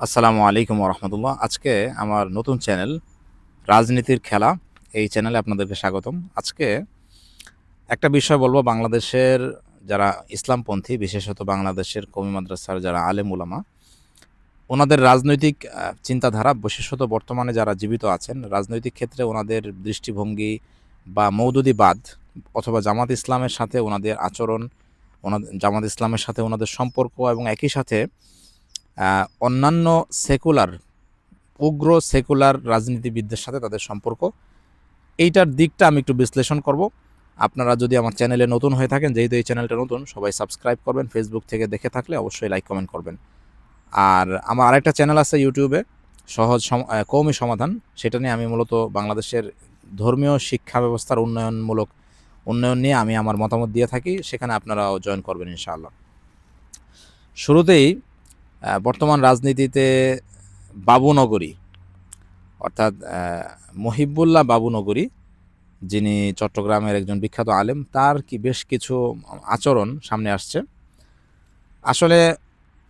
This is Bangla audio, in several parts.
আসসালামু আলাইকুম রহমতুল্লাহ। আজকে আমার নতুন চ্যানেল রাজনীতির খেলা, এই চ্যানেলে আপনাদেরকে স্বাগতম। আজকে একটা বিষয় বলবো, বাংলাদেশের যারা ইসলামপন্থী, বিশেষত বাংলাদেশের কওমি মাদ্রাসার যারা আলেম উলামা, ওনাদের রাজনৈতিক চিন্তাধারা, বিশেষত বর্তমানে যারা জীবিত আছেন রাজনৈতিক ক্ষেত্রে, ওনাদের দৃষ্টিভঙ্গি বা মওদুদিবাদ অথবা জামাত ইসলামের সাথে ওনাদের আচরণ, জামাত ইসলামের সাথে ওনাদের সম্পর্ক, এবং একই সাথে অন্যান্য সেকুলার, উগ্র সেকুলার রাজনীতিবিদদের সাথে তাদের সম্পর্ক, এইটার দিকটা আমি একটু বিশ্লেষণ করব। আপনারা যদি আমার চ্যানেলে নতুন হয়ে থাকেন, যেহেতু এই চ্যানেলটা নতুন, সবাই সাবস্ক্রাইব করবেন। ফেসবুক থেকে দেখে থাকলে অবশ্যই লাইক কমেন্ট করবেন। আর আমার আরেকটা চ্যানেল আছে ইউটিউবে, সহজ কওমি সমাধান। সেটা নিয়ে আমি মূলত বাংলাদেশের ধর্মীয় শিক্ষা ব্যবস্থার উন্নয়ন নিয়ে আমি আমার মতামত দিয়ে থাকি। সেখানে আপনারাও জয়েন করবেন ইনশাআল্লাহ। শুরুতেই বর্তমান রাজনীতিতে বাবুনগরী, অর্থাৎ মহিবুল্লাহ বাবুনগরী, যিনি চট্টগ্রামের একজন বিখ্যাত আলেম, তার কি বেশ কিছু আচরণ সামনে আসছে। আসলে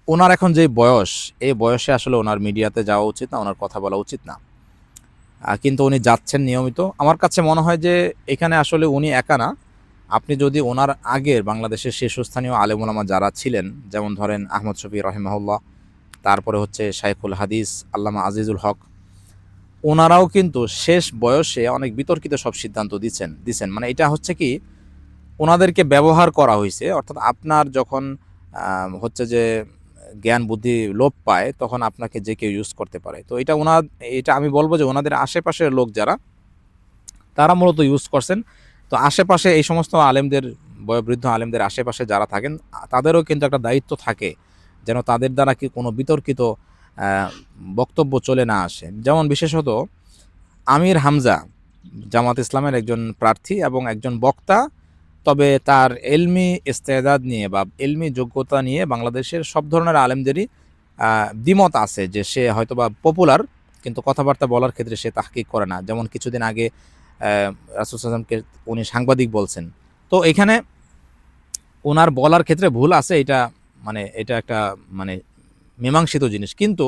ওনার এখন যে বয়স, এই বয়সে আসলে ওনার মিডিয়াতে যাওয়া উচিত না, ওনার কথা বলা উচিত না, কিন্তু উনি যাচ্ছেন নিয়মিত। আমার কাছে মনে হয় যে এখানে আসলে উনি একা না। আপনি যদি ওনার আগের বাংলাদেশের শীর্ষস্থানীয় আলেম ওলামা যারা ছিলেন, যেমন ধরেন আহমদ শফি রহিমাহুল্লাহ, তারপরে হচ্ছে শাইখুল হাদিস আল্লামা আজিজুল হক, ওনারাও কিন্তু শেষ বয়সে অনেক বিতর্কিত সব সিদ্ধান্ত দিচ্ছেন। মানে এটা হচ্ছে কি, ওনাদেরকে ব্যবহার করা হয়েছে। অর্থাৎ আপনার যখন হচ্ছে যে জ্ঞান বুদ্ধি লোপ পায়, তখন আপনাকে যে কেউ ইউজ করতে পারে। তো এটা আমি বলবো যে ওনাদের আশেপাশের লোক যারা, তারা মূলত ইউজ করছেন। তো আশেপাশে এই সমস্ত আলেমদের, বয়োবৃদ্ধ আলেমদের আশেপাশে যারা থাকেন, তাদেরও কিন্তু একটা দায়িত্ব থাকে যেন তাদের দ্বারা কি কোনো বিতর্কিত বক্তব্য চলে না আসে। যেমন বিশেষত আমির হামজা জামাত ইসলামের একজন প্রার্থী এবং একজন বক্তা, তবে তার এলমি ইস্তেদাদ নিয়ে বা এলমি যোগ্যতা নিয়ে বাংলাদেশের সব ধরনের আলেমদেরই দ্বিমত আছে যে সে হয়তোবা পপুলার, কিন্তু কথাবার্তা বলার ক্ষেত্রে সে তাহকিক করে না। যেমন কিছুদিন আগে রাসূল সাল্লাল্লাহু আলাইহি ওয়াসাল্লামকে উনি সাংবাদিক বলছেন। তো এখানে ওনার বলার ক্ষেত্রে ভুল আছে, এটা একটা মানে মীমাংসিত জিনিস। কিন্তু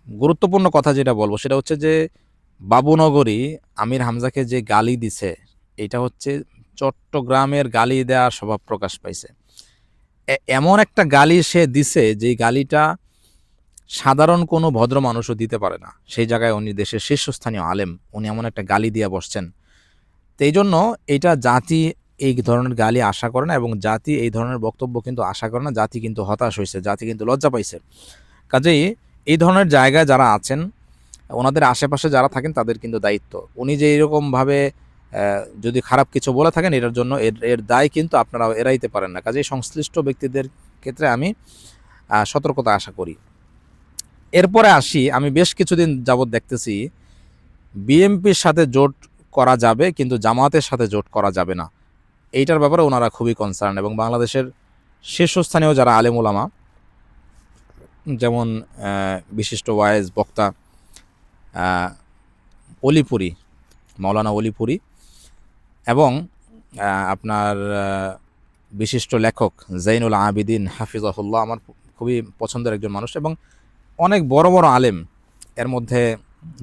গুরুত্বপূর্ণ কথা যেটা বলবো সেটা হচ্ছে যে বাবুনগরী আমির হামজাকে যে গালি দিছে, এটা হচ্ছে চট্টগ্রামের গালি দেওয়ার স্বভাব প্রকাশ পাইছে। এমন একটা গালি সে দিছে, যে গালিটা সাধারণ কোনো ভদ্র মানুষও দিতে পারে না। সেই জায়গায় উনি দেশের শীর্ষস্থানীয় আলেম, উনি এমন একটা গালি দিয়ে বসছেন। তো এই জন্য এটা জাতি এই ধরনের গালি আশা করে না, এবং জাতি এই ধরনের বক্তব্য কিন্তু আশা করে না। জাতি কিন্তু হতাশ হয়েছে, জাতি কিন্তু লজ্জা পাইছে। কাজেই এই ধরনের জায়গায় যারা আছেন, ওনাদের আশেপাশে যারা থাকেন, তাদের কিন্তু দায়িত্ব, উনি যে এরকমভাবে যদি খারাপ কিছু বলে থাকেন, এটার জন্য এর দায় কিন্তু আপনারা এড়াইতে পারেন না। কাজেই সংশ্লিষ্ট ব্যক্তিদের ক্ষেত্রে আমি সতর্কতা আশা করি। এরপরে আসি, আমি বেশ কিছুদিন যাবৎ দেখতেছি বিএনপির সাথে জোট করা যাবে, কিন্তু জামাতের সাথে জোট করা যাবে না। এইটার ব্যাপারে ওনারা খুবই কনসার্ন, এবং বাংলাদেশের শীর্ষস্থানীয় যারা আলেম ওলামা, যেমন বিশিষ্ট ওয়াইজ বক্তা অলিপুরি, মাওলানা অলিপুরি, এবং আপনার বিশিষ্ট লেখক জাইনুল আবিদিন হাফিজাহুল্লাহ, আমার খুবই পছন্দের একজন মানুষ, এবং অনেক বড় বড় আলেম, এর মধ্যে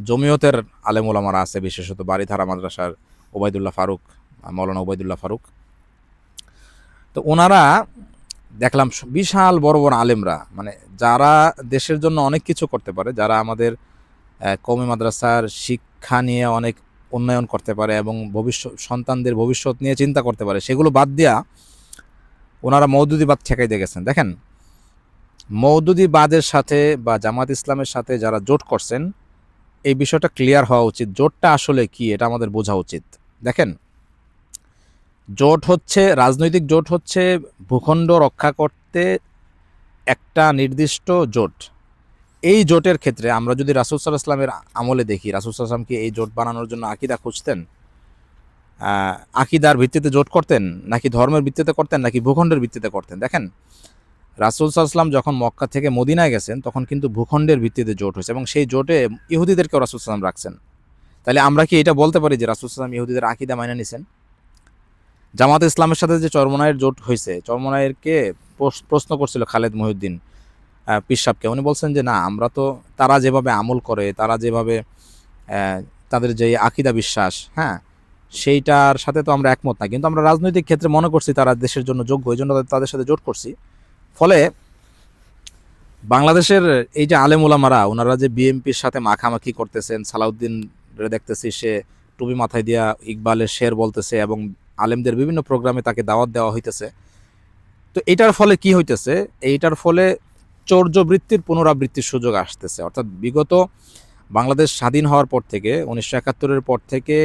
জমিয়তের আলেম ওলামারা আছে, বিশেষত বারিধারা মাদ্রাসার ওবায়দুল্লাহ ফারুক, মাওলানা ওবায়দুল্লাহ ফারুক। তো ওনারা দেখলাম বিশাল বড় বড় আলেমরা, মানে যারা দেশের জন্য অনেক কিছু করতে পারে, যারা আমাদের কওমি মাদ্রাসার শিক্ষা নিয়ে অনেক উন্নয়ন করতে পারে এবং সন্তানদের ভবিষ্যৎ নিয়ে চিন্তা করতে পারে, সেগুলো বাদ দিয়া ওনারা মওদুদিবাদ ঠেকাই দিয়ে গেছেন। দেখেন, মওদুদিবাদের সাথে বা জামাত ইসলামের সাথে যারা জোট করছেন, এই বিষয়টা ক্লিয়ার হওয়া উচিত। জোটটা আসলে কি, এটা আমাদের বোঝা উচিত। দেখেন, জোট হচ্ছে, রাজনৈতিক জোট হচ্ছে ভূখণ্ড রক্ষা করতে একটা নির্দিষ্ট জোট। এই জোটের ক্ষেত্রে আমরা যদি রাসূল সাল্লাল্লাহু আলাইহি ওয়াসাল্লামের আমলে দেখি, রাসূল সাল্লাল্লাহু আলাইহি ওয়াসাল্লাম কি এই জোট বানানোর জন্য আকীদা খুঁজতেন? আকীদার ভিত্তিতে জোট করতেন, নাকি ধর্মের ভিত্তিতে করতেন, নাকি ভূখণ্ডের ভিত্তিতে করতেন? দেখেন, রাসূল সাল্লাল্লাহু আলাইহি ওয়াসাল্লাম যখন মক্কা থেকে মদিনায় গেছেন, তখন কিন্তু ভূখণ্ডের ভিত্তিতে জোট হয়েছে, এবং সেই জোটে ইহুদিদেরকেও রাসূল সাল্লাল্লাহু আলাইহি ওয়াসাল্লাম রাখছেন। তাহলে আমরা কি এটা বলতে পারি যে রাসূল সাল্লাল্লাহু আলাইহি ওয়াসাল্লাম ইহুদিদের আকীদা মাইনা নিছেন? জামাত ইসলামের সাথে যে চরমনাইয়ের জোট হয়েছে, চরমনাইয়েরকে প্রশ্ন করছিল খালেদ মহিউদ্দিন, পীর সাহেবকে, উনি বলছেন যে না, আমরা তো তারা যেভাবে আমল করে, তারা যেভাবে তাদের যে আকিদা বিশ্বাস, হ্যাঁ, সেইটার সাথে তো আমরা একমত না, কিন্তু আমরা রাজনৈতিক ক্ষেত্রে মনে করছি তারা দেশের জন্য যোগ্য, এই জন্য তাদের সাথে জোট করছি। ফলে বাংলাদেশের এই যে আলেম ওলামারা, ওনারা যে বিএনপির সাথে মাখামাখি করতেছেন, সালাউদ্দিন দেখতেছি সে টুপি মাথায় দিয়া ইকবালের শের বলতেছে এবং আলেমদের বিভিন্ন প্রোগ্রামে তাকে দাওয়াত দেওয়া হইতেছে। তো এটার ফলে কি হইতেছে, এইটার ফলে চৌর্যবৃত্তির পুনরাবৃত্তির সুযোগ আসতেছে। অর্থাৎ বিগত বাংলাদেশ স্বাধীন হওয়ার পর থেকে 1971-এর পর থেকে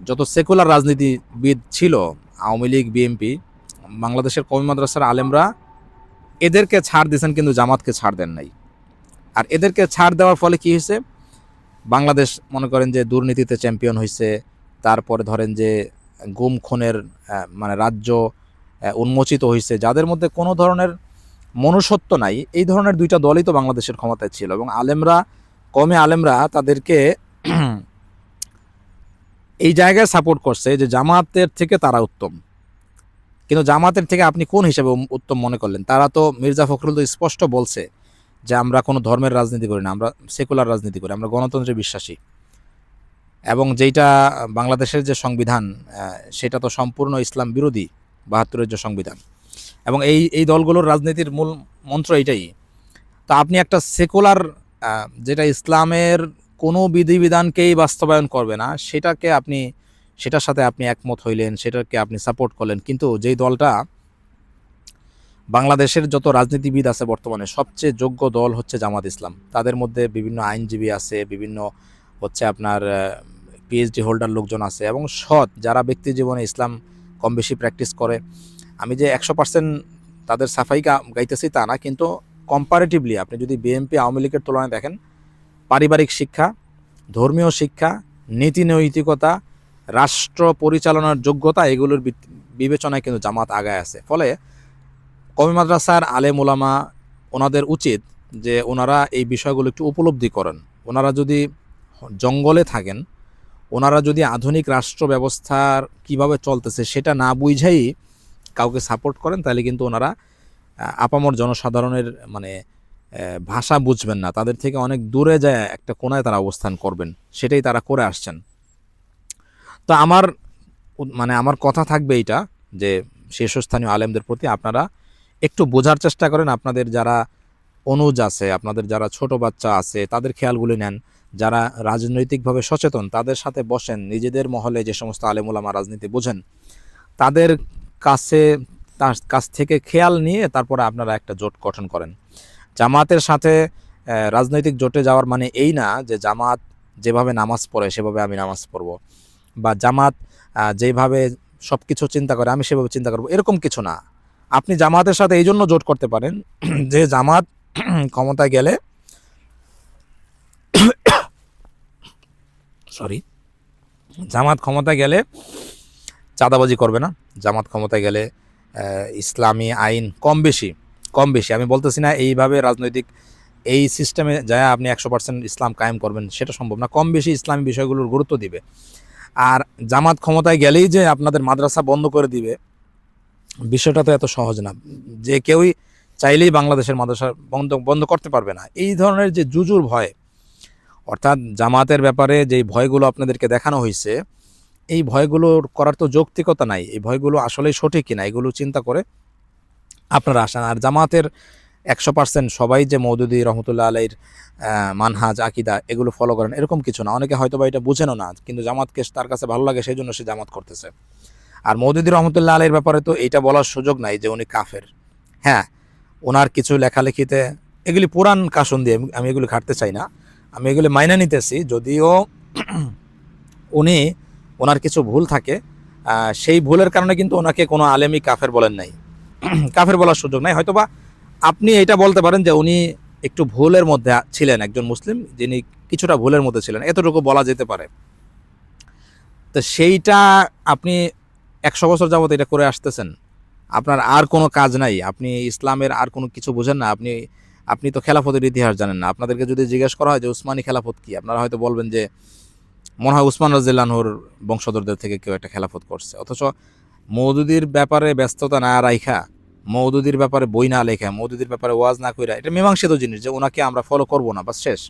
যত সেকুলার রাজনীতিবিদ ছিল, আওয়ামী লীগ, বিএনপি, বাংলাদেশের কওমি মাদ্রাসার আলেমরা এদেরকে ছাড় দিয়েছেন, কিন্তু জামাতকে ছাড় দেন নাই। আর এদেরকে ছাড় দেওয়ার ফলে কি হয়েছে, বাংলাদেশ মনে করেন যে দুর্নীতিতে চ্যাম্পিয়ন হয়েছে, তারপরে ধরেন যে গুম খুনের মানে রাজ্য উন্মোচিত হয়েছে, যাদের মধ্যে কোনো ধরনের মনুষ্যত্ব নাই, এই ধরনের দুইটা দলই তো বাংলাদেশের ক্ষমতায় ছিল। এবং আলেমরা, কওমি আলেমরা তাদেরকে এই জায়গায় সাপোর্ট করছে যে জামাতের থেকে তারা উত্তম। কিন্তু জামাতের থেকে আপনি কোন হিসেবে উত্তম মনে করলেন? তারা তো, মির্জা ফখরুল তো স্পষ্ট বলছে যে আমরা কোনো ধর্মের রাজনীতি করি না, আমরা সেকুলার রাজনীতি করি, আমরা গণতন্ত্রে বিশ্বাসী। এবং যেইটা বাংলাদেশের যে সংবিধান, সেটা তো সম্পূর্ণ ইসলাম বিরোধী, ৭২-এর যে সংবিধান। এবং এই দলগুলোর রাজনীতির মূল মন্ত্র এইটাই। তো আপনি একটা সেকুলার, যেটা ইসলামের কোনো বিধিবিধানকেই বাস্তবায়ন করবে না, সেটার সাথে আপনি একমত হইলেন, সেটাকে আপনি সাপোর্ট করলেন। কিন্তু যেই দলটা, বাংলাদেশের যত রাজনীতিবিদ আছে বর্তমানে সবচেয়ে যোগ্য দল হচ্ছে জামাত ইসলাম। তাদের মধ্যে বিভিন্ন আইনজীবী আছে, বিভিন্ন হচ্ছে আপনার পিএইচডি হোল্ডার লোকজন আছে, এবং সৎ যারা ব্যক্তি জীবনে ইসলাম কম বেশি প্র্যাকটিস করে। আমি যে 100% তাদের সাফাই গাইতেছি তা না, কিন্তু কম্পারেটিভলি আপনি যদি বিএনপি, আওয়ামী লীগের তুলনায় দেখেন, পারিবারিক শিক্ষা, ধর্মীয় শিক্ষা, নীতি নৈতিকতা, রাষ্ট্র পরিচালনার যোগ্যতা, এগুলোর বিবেচনায় কিন্তু জামাত আগায় আছে। ফলে কওমি মাদ্রাসার আলেম ওলামা, ওনাদের উচিত যে ওনারা এই বিষয়গুলো একটু উপলব্ধি করেন। ওনারা যদি জঙ্গলে থাকেন, ওনারা যদি আধুনিক রাষ্ট্র ব্যবস্থার কিভাবে চলতেছে সেটা না বুঝেই কাউকে সাপোর্ট করেন, তাহলে কিন্তু ওনারা আপামর জনসাধারণের মানে ভাষা বুঝবেন না, তাদের থেকে অনেক দূরে যায় একটা কোনায় তারা অবস্থান করবেন, সেটাই তারা করে আসছেন। তো আমার কথা থাকবে এইটা, যে শীর্ষস্থানীয় আলেমদের প্রতি আপনারা একটু বোঝার চেষ্টা করেন। আপনাদের যারা অনুজ আছে, আপনাদের যারা ছোট বাচ্চা আছে, তাদের খেয়ালগুলি নেন। যারা রাজনৈতিকভাবে সচেতন, তাদের সাথে বসেন, নিজেদের মহলে যে সমস্ত আলেম ওলামা রাজনীতি বোঝেন, তাদের কাছ থেকে খেয়াল নিয়ে তারপরে আপনারা একটা জোট গঠন করেন। জামাতের সাথে রাজনৈতিক জোটে যাওয়ার মানে এই না যে জামাত যেভাবে নামাজ পড়ে সেভাবে আমি নামাজ পড়ব, বা জামাত যেভাবে সব কিছু চিন্তা করে আমি সেভাবে চিন্তা করব, এরকম কিছু না। আপনি জামাতের সাথে এই জন্য জোট করতে পারেন যে জামাত ক্ষমতায় গেলে জামাত ক্ষমতায় গেলে চাঁদাবাজি করবে না, জামাত ক্ষমতায় গেলে ইসলামী আইন কম বেশি, আমি বলতেছি না এইভাবে রাজনৈতিক এই সিস্টেমে যায় আপনি 100% ইসলাম কায়েম করবেন, সেটা সম্ভব না। কম বেশি ইসলামী বিষয়গুলোর গুরুত্ব দিবে। আর জামাত ক্ষমতায় গেলেই যে আপনাদের মাদ্রাসা বন্ধ করে দিবে, বিষয়টা তো এত সহজ না। যে কেউই চাইলেই বাংলাদেশের মাদ্রাসা বন্ধ করতে পারবে না। এই ধরনের যে জুজুর ভয়, অর্থাৎ জামাতের ব্যাপারে যেই ভয়গুলো আপনাদেরকে দেখানো হয়েছে, এই ভয়গুলোর করার তো যৌক্তিকতা নাই। এই ভয়গুলো আসলেই সঠিক কিনা এগুলো চিন্তা করে আপনারা আসেন। আর জামাতের 100% সবাই যে মওদুদি রহমতুল্লাহ আলাইহির মানহাজ, আকিদা এগুলো ফলো করেন এরকম কিছু না। অনেকে হয়তো বা এটা বুঝেনও না, কিন্তু জামাতকে তার কাছে ভালো লাগে, সেই জন্য সে জামাত করতেছে। আর মওদুদি রহমতুল্লাহ আলাইহির ব্যাপারে তো এইটা বলার সুযোগ নাই যে উনি কাফের। হ্যাঁ, ওনার কিছু লেখালেখিতে এগুলি পুরাণ কাসন দিয়ে, আমি এগুলি ঘাটতে চাই না, আমি এগুলি মাইনা নিতেছি। যদিও ওনার কিছু ভুল থাকে, সেই ভুলের কারণে কিন্তু ওনাকে কোনো আলেমই কাফের বলেন নাই, কাফের বলার সুযোগ নাই। হয়তোবা আপনি এটা বলতে পারেন যে উনি একটু ভুলের মধ্যে ছিলেন, একজন মুসলিম যিনি কিছুটা ভুলের মধ্যে ছিলেন, এতটুকু বলা যেতে পারে। তো সেইটা আপনি 100 বছর যাবত এটা করে আসতেছেন, আপনার আর কোনো কাজ নাই, আপনি ইসলামের আর কোনো কিছু বোঝেন না, আপনি তো খেলাফতের ইতিহাস জানেন না। আপনাদেরকে যদি জিজ্ঞেস করা হয় যে উসমানী খেলাফত কি, আপনারা হয়তো বলবেন যে মনে হয় উসমান রাদিয়াল্লাহু আনহুর বংশধরদের থেকে কেউ একটা খেলাফত করছে। অথচ মওদুদির ব্যাপারে ব্যস্ততা না রাইখা মওদুদির ব্যাপারে বই না লেখা, মওদুদির ব্যাপারে ওয়াজ না কইরা, এটা মীমাংসিত জিনিস যে ওনাকে আমরা ফলো করব না, বাস শেষ।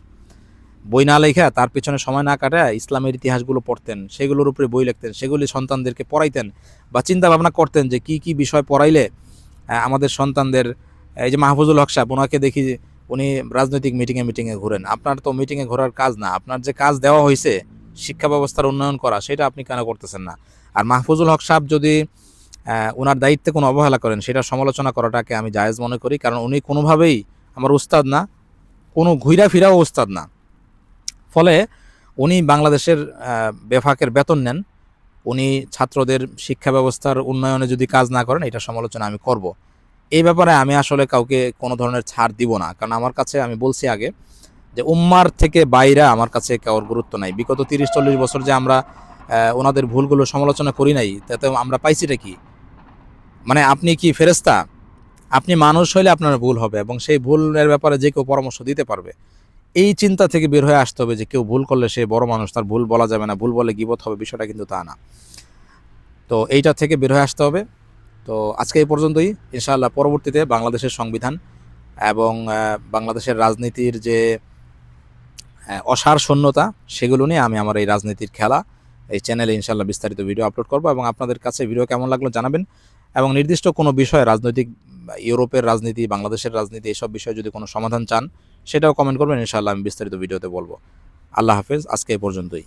বই না লেখা, তার পেছনে সময় না কাটায় ইসলামের ইতিহাসগুলো পড়তেন, সেগুলোর উপরে বই লিখতেন, সেগুলি সন্তানদেরকে পড়াইতেন বা চিন্তা ভাবনা করতেন যে কি কি বিষয় পড়াইলে আমাদের সন্তানদের, এই যে মাহফুজুল হক সাহেব, ওনাকে দেখি উনি রাজনৈতিক মিটিংয়ে ঘুরেন। আপনার তো মিটিংয়ে ঘোরার কাজ না, আপনার যে কাজ দেওয়া হয়েছে শিক্ষা ব্যবস্থার উন্নয়ন করা, সেটা আপনি কেন করতেছেন না? আর মাহফুজুল হক সাহেব যদি ওনার দায়িত্বে কোনো অবহেলা করেন, সেটা সমালোচনা করাটাকে আমি জায়েজ মনে করি, কারণ উনি কোনোভাবেই আমার উস্তাদ না, কোনো ঘুরা ফিরাও উস্তাদ না। ফলে উনি বাংলাদেশের বেফাকের বেতন নেন, উনি ছাত্রদের শিক্ষা ব্যবস্থার উন্নয়নে যদি কাজ না করেন, এটা সমালোচনা আমি করব। এই ব্যাপারে আমি আসলে কাউকে কোনো ধরনের ছাড় দিব না, কারণ আমার কাছে, আমি বলছি আগে যে উম্মার থেকে বাইরে আমার কাছে কারোর গুরুত্ব নাই। বিগত 30-40 বছর যে আমরা ওনাদের ভুলগুলো সমালোচনা করি নাই, তাতে আমরা পাইছিটা কি? মানে আপনি কি ফেরেশতা? আপনি মানুষ হইলে আপনার ভুল হবে, এবং সেই ভুলের ব্যাপারে যে কেউ পরামর্শ দিতে পারবে। এই চিন্তা থেকে বের হয়ে আসতে হবে যে কেউ ভুল করলে সে বড় মানুষ, তার ভুল বলা যাবে না, ভুল বলে গীবত হবে, বিষয়টা কিন্তু তা না। তো এইটা থেকে বের হয়ে আসতে হবে। তো আজকে এই পর্যন্তই। ইনশাআল্লাহ পরবর্তীতে বাংলাদেশের সংবিধান এবং বাংলাদেশের রাজনীতির যে অসার শূন্যতা, সেগুলো নিয়ে আমি আমার এই রাজনীতির খেলা এই চ্যানেলে ইনশাআল্লাহ বিস্তারিত ভিডিও আপলোড করব, এবং আপনাদের কাছে ভিডিও কেমন লাগলো জানাবেন। এবং নির্দিষ্ট কোনো বিষয়ে, রাজনৈতিক, ইউরোপের রাজনীতি, বাংলাদেশের রাজনীতি, এসব বিষয়ে যদি কোনো সমাধান চান, সেটাও কমেন্ট করবেন, ইনশাআল্লাহ আমি বিস্তারিত ভিডিওতে বলবো। আল্লাহ হাফেজ, আজকে এই পর্যন্তই।